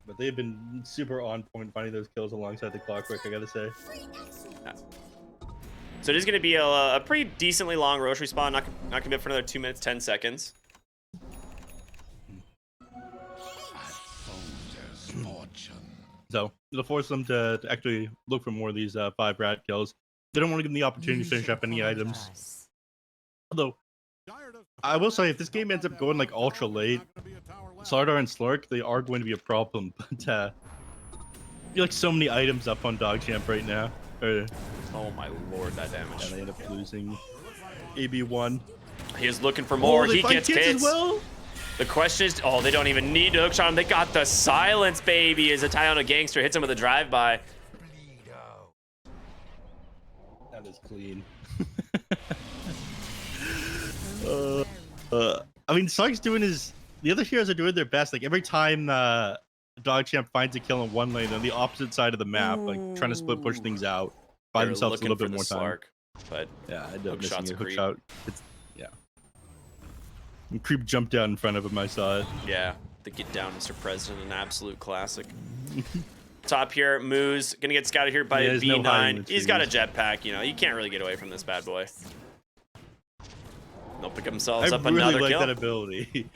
But they've been super on point finding those kills alongside the clockwork, I gotta say. Yeah. So it is going to be a pretty decently long Roche respawn. Not going to be up for another 2 minutes, 10 seconds. So it'll force them to actually look for more of these 5RAT kills. They don't want to give them the opportunity to finish up any items. Although, I will say, if this game ends up going like ultra late, Slardar and Slark, they are going to be a problem. But I feel like so many items up on DogChamp right now. Oh my lord, that damage. And they end up losing AB1. He is looking for more. He gets hits. As well? The question is, oh, they don't even need to hookshot him. They got the silence, baby, as Italiana Gangster hits him with a drive-by. That is clean. I mean, Slark's doing his... The other heroes are doing their best. Like, every time DogChamp finds a kill in one lane, on the opposite side of the map, like, trying to split push things out, buy themselves a little bit more time. Slark, but yeah, I end up missing it. Hookshot. Yeah. And Creep jumped down in front of him, I saw it. Yeah, the Get Down, Mr. President, an absolute classic. Top here, Moose, gonna get scouted here by B9. No, he's got a jetpack, you know, you can't really get away from this bad boy. They'll pick themselves up another kill. I really like that ability.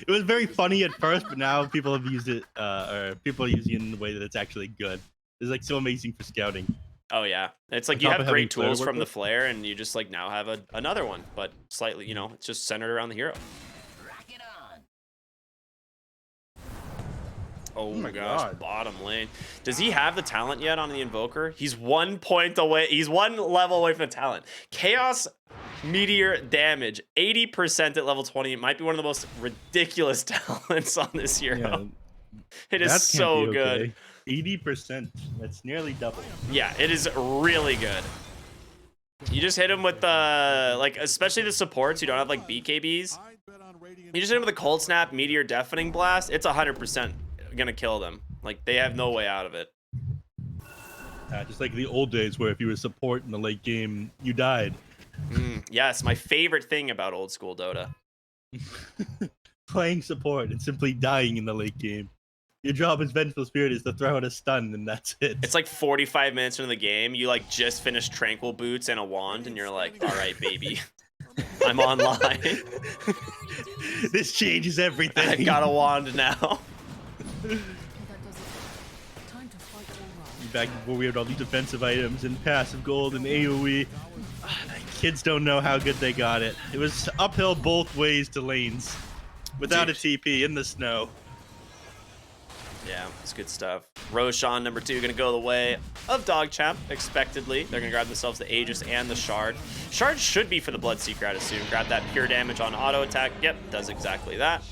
It was very funny at first, but now people have used it, or people are using it in a way that it's actually good. It's like so amazing for scouting. Oh yeah, it's like you have great tools from the flare, and you just like now have another one, but slightly, you know, it's just centered around the hero. Oh my gosh, bottom lane. Does he have the talent yet on the Invoker? He's 1 point away. He's one level away from the talent. Chaos Meteor damage, 80% at level 20. It might be one of the most ridiculous talents on this hero. Yeah, it is so good. 80%. That's nearly double. Yeah, it is really good. You just hit him with the, like, especially the supports who don't have like BKBs. You just hit him with a Cold Snap, Meteor, Deafening Blast. It's 100% gonna kill them. Like, they have no way out of it. Just like the old days where if you were support in the late game, you died. Yes, my favorite thing about old school Dota. playing support and simply dying in the late game. Your job as Vengeful Spirit is to throw out a stun, and that's it. It's like 45 minutes into the game. You like just finished Tranquil Boots and a wand, and you're like, all right, baby, I'm online. This changes everything. I got a wand now. Back before we had all these defensive items and passive gold and AoE. Kids don't know how good they got it. It was uphill both ways to lanes. Without a TP in the snow. Yeah, it's good stuff. Roshan, number 2, gonna go the way of DogChamp, expectedly. They're gonna grab themselves the Aegis and the Shard. Shard should be for the Bloodseeker, I'd assume. Grab that pure damage on auto attack. Yep, does exactly that.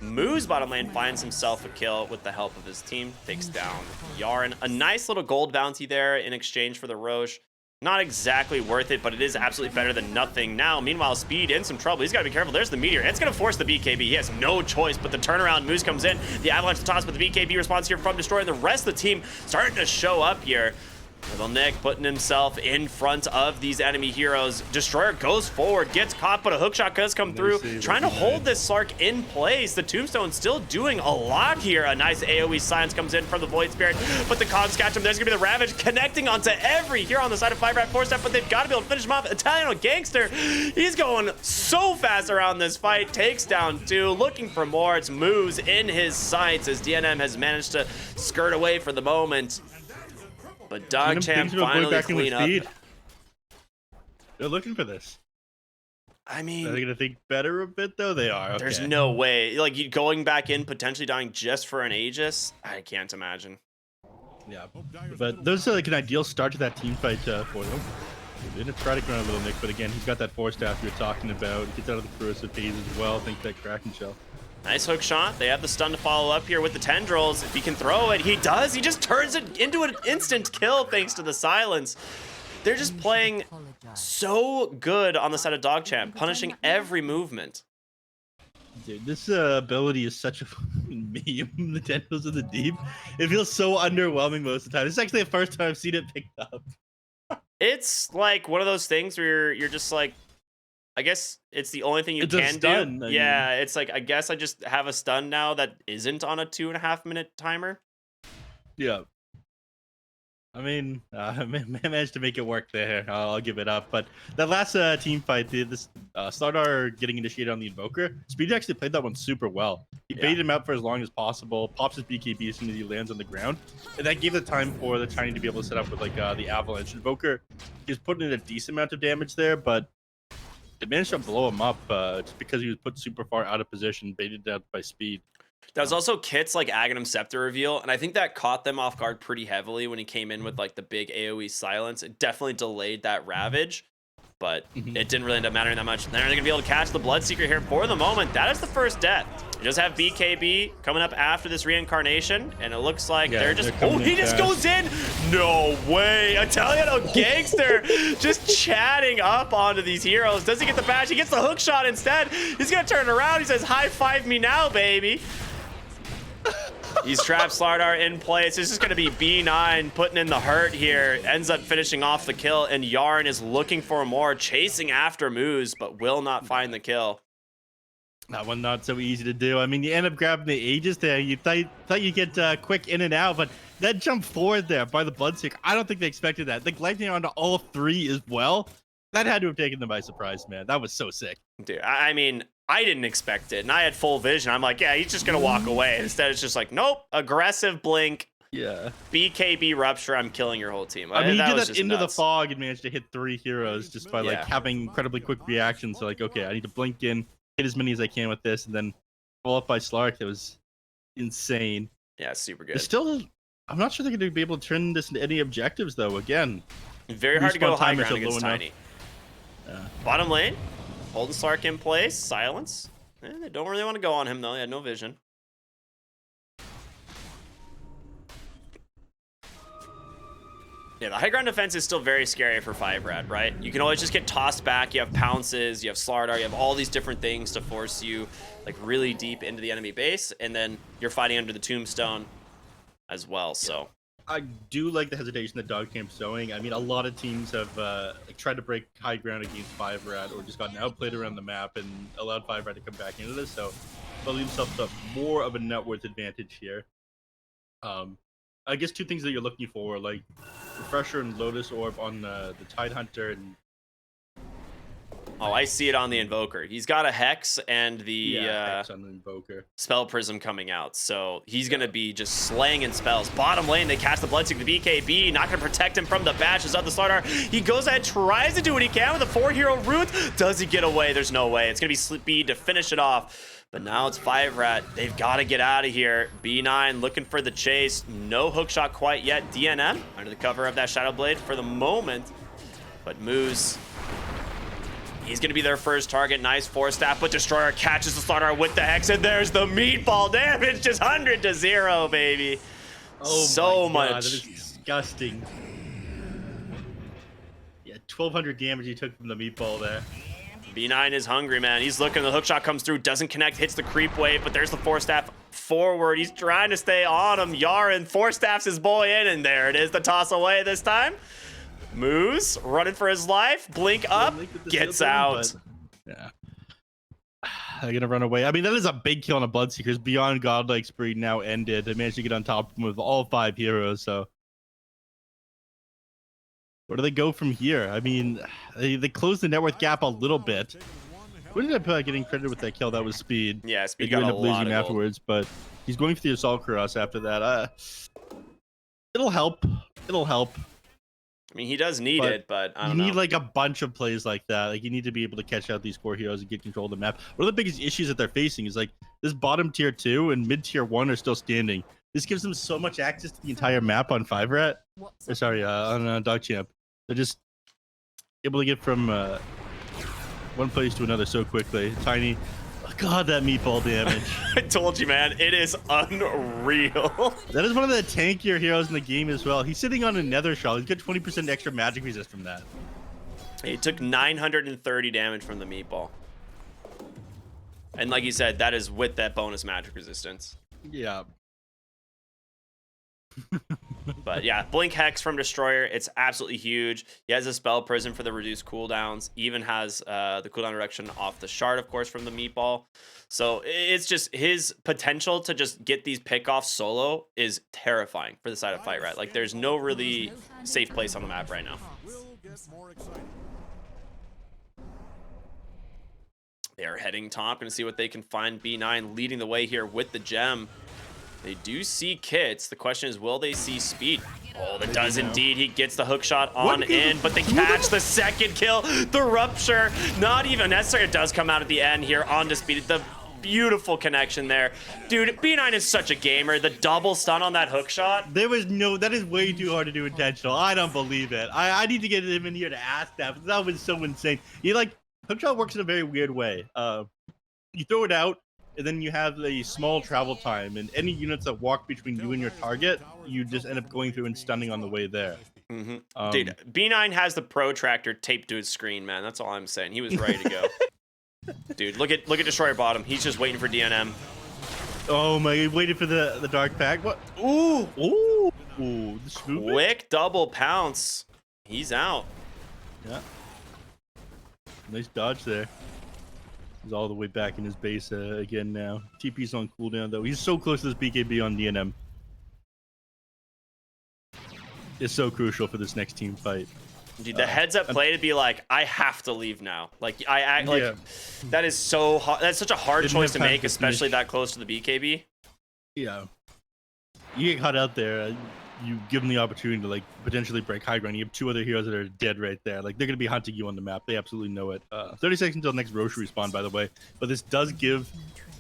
Moose bottom lane finds himself a kill with the help of his team. Takes down Yarn. A nice little gold bounty there in exchange for the Roche. Not exactly worth it, but it is absolutely better than nothing. Now, meanwhile, Speed in some trouble. He's got to be careful. There's the Meteor. It's going to force the BKB. He has no choice, but the turnaround Moose comes in. The Avalanche toss, but the BKB response here from Destroyer. The rest of the team starting to show up here. Little Nick putting himself in front of these enemy heroes. Destroyer goes forward, gets caught, but a hookshot does come through. Trying to hold this Slark in place. The Tombstone still doing a lot here. A nice AoE silence comes in from the Void Spirit, but the Cogs catch him. There's going to be the Ravage connecting onto every hero on the side of 5RATFORCESTAFF, but they've got to be able to finish him off. Italiano Gangster, he's going so fast around this fight. Takes down 2, looking for more. It's moves in his sights as DNM has managed to skirt away for the moment. But DogChamp finally clean up. They're looking for this. I mean, are they gonna think better of it though? They are. Okay. There's no way. Like, you going back in, potentially dying just for an Aegis. I can't imagine. Yeah, but those are like an ideal start to that team fight for them. They're gonna try to ground Little Nick, but again, he's got that 4-staff you're talking about. He gets out of the corrosive phase as well. Think that Kraken Shell. Nice hook shot. They have the stun to follow up here with the tendrils. If he can throw it, he does. He just turns it into an instant kill thanks to the silence. They're just playing so good on the side of DogChamp, punishing every movement. Dude, this ability is such a meme. The tendrils in the deep. It feels so underwhelming most of the time. This is actually the first time I've seen it picked up. It's like one of those things where you're just like, I guess it's the only thing you can do. Yeah, it's like, I guess I just have a stun now that isn't on a 2.5-minute timer. Yeah. I mean, I managed to make it work there. I'll give it up. But that last team fight, this Slardar getting initiated on the Invoker, Speed actually played that one super well. He baited him out for as long as possible, pops his BKB as soon as he lands on the ground, and that gave the time for the Tiny to be able to set up with like the Avalanche. Invoker, he was putting in a decent amount of damage there, but it managed to blow him up just because he was put super far out of position, baited out by Speed. That was also Kit's like Aghanim Scepter reveal, and I think that caught them off guard pretty heavily when he came in with like the big AoE silence. It definitely delayed that Ravage, but it didn't really end up mattering that much. They're going to be able to catch the Bloodseeker here for the moment. That is the first death. You just have BKB coming up after this reincarnation, and it looks like they're just... Oh, he just goes in! No way! Italiano Gangster just chatting up onto these heroes. Does he get the bash? He gets the hook shot instead. He's going to turn around. He says, high five me now, baby. He's trapped Slardar in place. This is going to be B9 putting in the hurt here. Ends up finishing off the kill, and Yarn is looking for more, chasing after Moose, but will not find the kill. That one not so easy to do. I mean, you end up grabbing the Aegis there. You thought you get quick in and out, but that jump forward there by the Bloodseeker, I don't think they expected that. The lightning onto all 3 as well. That had to have taken them by surprise, man. That was so sick. Dude, I mean, I didn't expect it, and I had full vision. I'm like, yeah, he's just going to walk away. Instead, it's just like, nope, aggressive blink. Yeah. BKB rupture, I'm killing your whole team. I mean, he did that into the fog and managed to hit 3 heroes just by like having incredibly quick reactions. So like, okay, I need to blink in, hit as many as I can with this, and then follow up by Slark. That was insane. Yeah, super good. It's still, I'm not sure they're going to be able to turn this into any objectives though. Again, very hard to go high ground against Tiny. Bottom lane, holding Slark in place, silence. They don't really want to go on him though. He had no vision. Yeah, the high ground defense is still very scary for 5RAT, right? You can always just get tossed back. You have pounces, you have Slardar, you have all these different things to force you like really deep into the enemy base, and then you're fighting under the Tombstone as well. So I do like the hesitation that DogChamp's showing. I mean, a lot of teams have tried to break high ground against 5RAT or just gotten outplayed around the map and allowed 5RAT to come back into this. So but leave himself up more of a net worth advantage here. I guess two things that you're looking for, like Refresher and Lotus Orb on the Tidehunter, and oh, I see it on the Invoker. He's got a Hex and the Hex on the Invoker. Spell Prism coming out, so he's gonna be just slanging spells. Bottom lane, they cast the Bloodseeker, the BKB, not gonna protect him from the bashes of the Slardar. He goes ahead, tries to do what he can with a 4-hero root. Does he get away? There's no way. It's gonna be Speed to finish it off. But now it's 5RAT. They've got to get out of here. B9 looking for the chase. No hookshot quite yet. DNM under the cover of that Shadow Blade for the moment. But Moose, he's going to be their first target. Nice Force Staff, but Destroyer catches the Slardar with the Hex, and there's the meatball damage. Just 100-0, baby. Oh, so my God, much. that is disgusting. Yeah, 1,200 damage he took from the meatball there. B9 is hungry, man. He's looking. The hookshot comes through, doesn't connect, hits the creep wave, but there's the Force Staff forward. He's trying to stay on him. Yaren Force Staffs his boy in, and there it is. The toss away this time. Moose running for his life. Blink up, gets out. Yeah. They're going to run away. I mean, that is a big kill on a Bloodseeker's Beyond Godlike spree now ended. They managed to get on top of him with all 5 heroes, so where do they go from here? I mean, they closed the net worth gap a little bit. We ended up getting credit with that kill. That was Speed. Yeah, Speed They got ended a up lot losing of gold. afterwards, but he's going for the Assault Cuirass after that. It'll help. It'll help. I mean, he does need it, but I don't you know. need like a bunch of plays like that. Like you need to be able to catch out these core heroes and get control of the map. One of the biggest issues that they're facing is like this bottom tier 2 and mid tier 1 are still standing. This gives them so much access to the entire map on 5RAT. Or sorry, on DogChamp. They're just able to get from one place to another so quickly. Tiny. Oh, God, that meatball damage. I told you, man. It is unreal. That is one of the tankier heroes in the game as well. He's sitting on a nether shell. He's got 20% extra magic resist from that. He took 930 damage from the meatball. And like you said, that is with that bonus magic resistance. Yeah. But yeah, Blink Hex from Destroyer, it's absolutely huge. He has a Spell Prism for the reduced cooldowns, even has the cooldown reduction off the Shard, of course, from the meatball. So it's just his potential to just get these pickoffs solo is terrifying for the side of 5RAT. Like there's no really safe place on the map right now. They are heading top, gonna see what they can find. B9 leading the way here with the gem. They do see kits. The question is, will they see speed? Oh, that does indeed. He gets the hook shot on in, but they catch the second kill. The rupture, not even necessary. It does come out at the end here onto speed. The beautiful connection there. Dude, B9 is such a gamer. The double stun on that hook shot. There was no, that is way too hard to do intentional. I don't believe it. I need to get him in here to ask that, but that was so insane. You like, hook shot works in a very weird way. You throw it out, and then you have a small travel time, and any units that walk between you and your target, you just end up going through and stunning on the way there. Mm-hmm. Dude, B9 has the protractor taped to his screen, man. That's all I'm saying. He was ready to go. Dude, look at Destroyer bottom. He's just waiting for DNM. Oh my! Waiting for the dark pack. What? Ooh, ooh, ooh! Quick double pounce. He's out. Yeah. Nice dodge there. He's all the way back in his base again now. TP's on cooldown though. He's so close to this BKB on DNM. It's so crucial for this next team fight. Dude, the heads up play to be like, I have to leave now. Like I act like that is so hard. That's such a hard choice to make, especially that close to the BKB. Yeah. You get caught out there. You give them the opportunity to like potentially break high ground. You have 2 other heroes that are dead right there. Like they're gonna be hunting you on the map. They absolutely know it. 30 seconds until next Roshan respawn, by the way. But this does give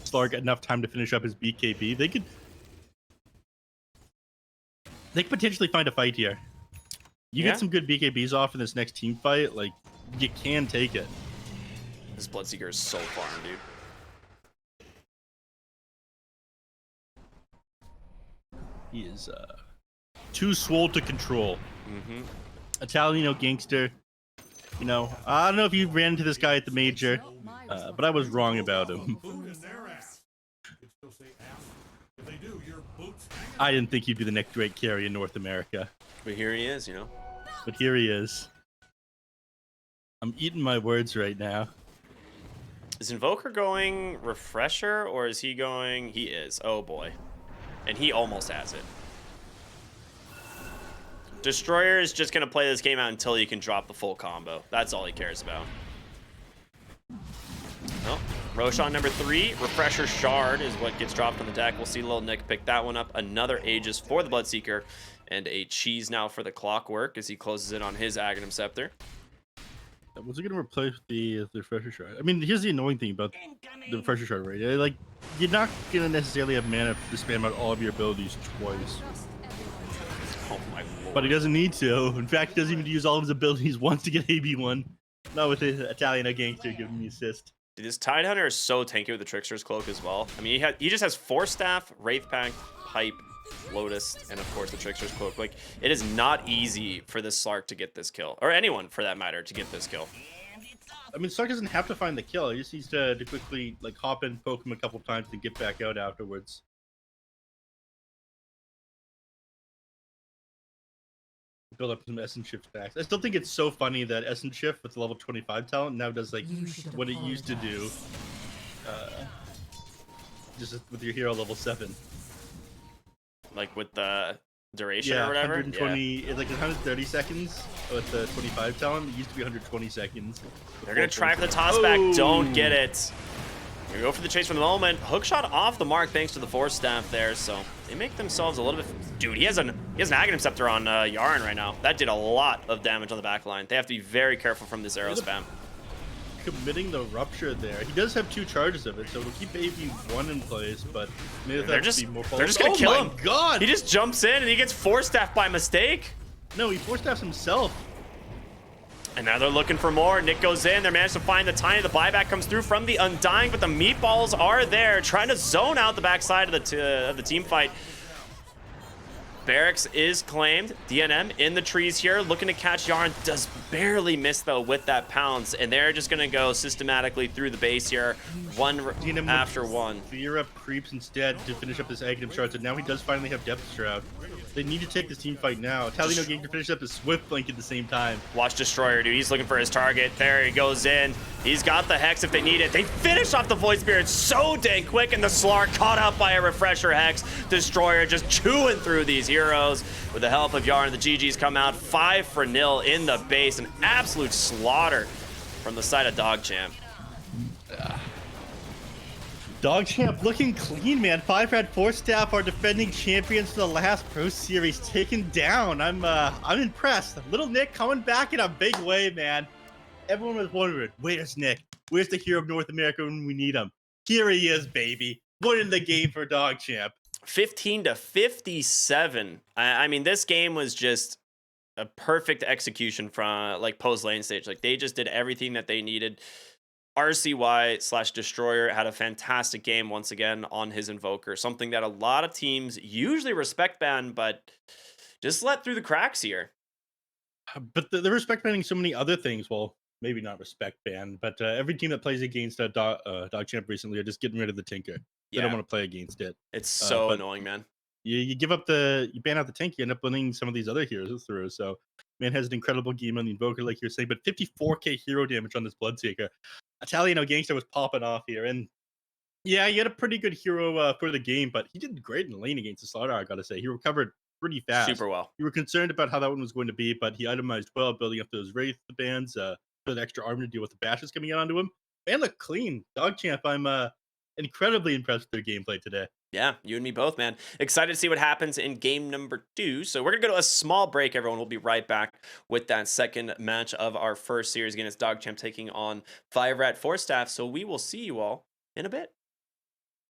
Slark enough time to finish up his BKB. They could potentially find a fight here. You get some good BKBs off in this next team fight, like you can take it. This Bloodseeker is so farm, dude. He is too swole to control. Italiano gangster. You know, I don't know if you ran into this guy at the major, but I was wrong about him. I didn't think he'd be the next great carry in North America. But here he is, you know. But here he is. I'm eating my words right now. Is Invoker going Refresher, or is he going... He is. Oh, boy. And he almost has it. Destroyer is just going to play this game out until he can drop the full combo. That's all he cares about. Oh, Roshan number 3. Refresher Shard is what gets dropped on the deck. We'll see Lil Nick pick that one up. Another Aegis for the Bloodseeker. And a cheese now for the Clockwork as he closes in on his Aghanim Scepter. Was it going to replace the Refresher Shard? I mean, here's the annoying thing about the Refresher Shard, right? Like, you're not going to necessarily have mana to spam out all of your abilities twice. Oh my lord. But he doesn't need to. In fact, he doesn't even use all of his abilities once to get AB1. Not with the Italiano Gangster giving me assist. Dude, this Tidehunter is so tanky with the Trickster's Cloak as well. I mean, he just has 4 Staff, Wraith Pact, Pipe, Lotus, and of course the Trickster's Cloak. Like, it is not easy for this Slark to get this kill. Or anyone, for that matter, to get this kill. I mean, Slark doesn't have to find the kill. He just needs to quickly, like, hop in, poke him a couple times, and get back out afterwards. Build up some Essence Shift stacks. I still think it's so funny that Essence Shift with level 25 talent now does like what it used to do, just with your hero level 7. Like with the duration Yeah, or whatever? 120, it's like 130 seconds with the 25 talent. It used to be 120 seconds. They're going to try for the toss back. Don't get it. Here we go for the chase for the moment. Hookshot off the mark thanks to the Force Staff there, so they make themselves a little bit... Dude, he has an Aghanim Scepter on Yarn right now. That did a lot of damage on the back line. They have to be very careful from this arrow spam. Committing the Rupture there. He does have 2 charges of it, so it'll keep AB1 in place, but maybe they're that's just more going to kill him. Oh my god! He just jumps in and he gets Force Staff by mistake. No, he Force Staffs himself. And now they're looking for more. Nick goes in. They managed to find the Tiny. The buyback comes through from the Undying, but the meatballs are there, trying to zone out the backside of the team fight. Barracks is claimed. DNM in the trees here, looking to catch Yarn. Does barely miss, though, with that pounce. And they're just going to go systematically through the base here, one after one. Fear up creeps instead to finish up this Aghanim Shard, so now he does finally have Depth Shroud. They need to take this team fight now. Italiano Gang to finish up his Swift Blink at the same time. Watch Destroyer, dude. He's looking for his target. There he goes in. He's got the Hex if they need it. They finish off the Void Spirit so dang quick, and the Slark caught up by a Refresher Hex. Destroyer just chewing through these heroes. With the help of Yarn, the GGs come out 5-0 in the base. An absolute slaughter from the side of DogChamp. DogChamp looking clean, man. 5RATFORCESTAFF are defending champions for the last Pro Series, taken down. I'm impressed. Little Nick coming back in a big way, man. Everyone was wondering, where's Nick? Where's the hero of North America when we need him? Here he is, baby. Winning the game for DogChamp. 15-57. I mean, this game was just a perfect execution from like post lane stage. Like, they just did everything that they needed. RCY/Destroyer had a fantastic game once again on his Invoker, something that a lot of teams usually respect ban, but just let through the cracks here. But they're respect banning so many other things. Well, maybe not respect ban, but every team that plays against DogChamp recently are just getting rid of the Tinker. They don't want to play against it. It's so annoying, man. You give up you ban out the tank, you end up winning some of these other heroes through. So, man has an incredible game on the Invoker, like you're saying, but 54k hero damage on this Bloodseeker. Italiano Gangster was popping off here, and yeah, he had a pretty good hero for the game, but he did great in the lane against the Slaughter, I gotta say. He recovered pretty fast. Super well. You were concerned about how that one was going to be, but he itemized well, building up those Wraith bands, for the extra armor to deal with the bashes coming out onto him. Man, look clean. DogChamp, I'm incredibly impressed with their gameplay today. Yeah, you and me both, man. Excited to see what happens in game number 2. So we're going to go to a small break, everyone. We'll be right back with that second match of our first series. Again, it's DogChamp taking on 5RATFORCESTAFF. So we will see you all in a bit.